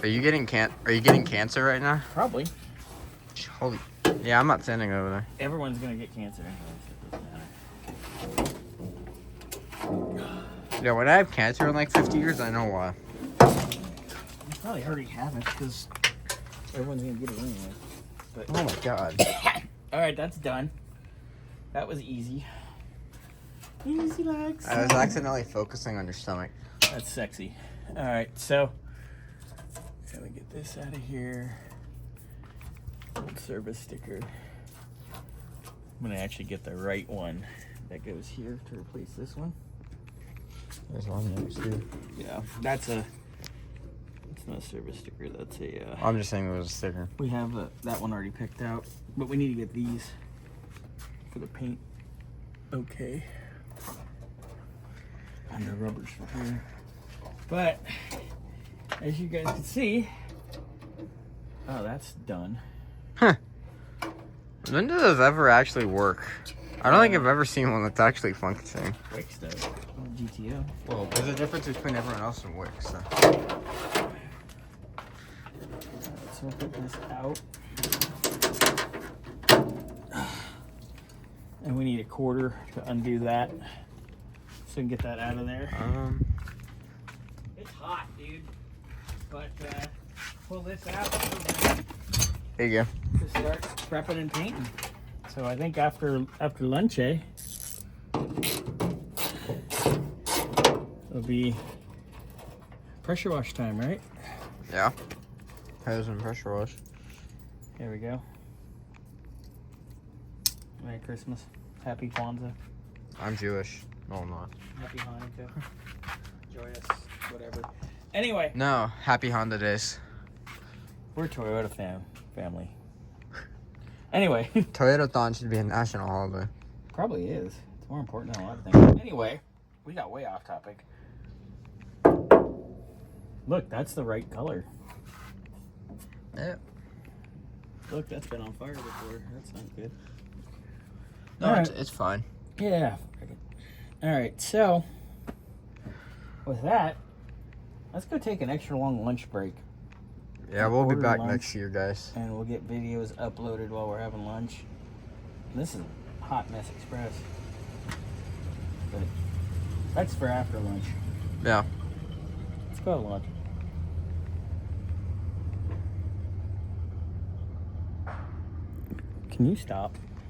Are you getting cancer right now? Probably. Holy. Yeah, I'm not standing over there. Everyone's gonna get cancer anyways. It doesn't matter. Yeah, when I have cancer in like 50 years, I know why. You probably already have it because everyone's gonna get it anyway. But Oh my god. all right, that's done. That was easy. Easy like. I was accidentally focusing on your stomach. That's sexy. All right, so let me get this out of here. Old service sticker. I'm gonna actually get the right one that goes here to replace this one. There's one next to you. Yeah, that's a. It's not a service sticker. That's a. I'm just saying it was a sticker. We have that one already picked out, but we need to get these for the paint. Okay. And the rubbers for here. But as you guys can see, oh, that's done. Huh. When do those ever actually work? I don't think I've ever seen one that's actually functioning. Wix does. GTO. Well, there's a difference between everyone else and Wix. So. So we'll put this out. And we need a quarter to undo that. So we can get that out of there. It's hot, dude. But pull this out. There you go. To start prepping and painting. So I think after lunch, it'll be pressure wash time, right? Yeah. Hose and pressure wash. Here we go. Merry Christmas. Happy Kwanzaa. I'm Jewish. No, I'm not. Happy Hanukkah. Joyous. Whatever. Anyway. No. Happy Honda days. We're Toyota family. Anyway. Toyota-thon should be a national holiday. Probably is. It's more important than a lot of things. Anyway, we got way off topic. Look, that's the right color. Yeah. Look, that's been on fire before. That's not good. No, All right. it's fine. Yeah. All right, so with that, let's go take an extra long lunch break. Yeah, we'll be Order back lunch, next year, guys. and we'll get videos uploaded while we're having lunch. And this is Hot Mess Express. But that's for after lunch. Yeah. Let's go to lunch. Can you stop?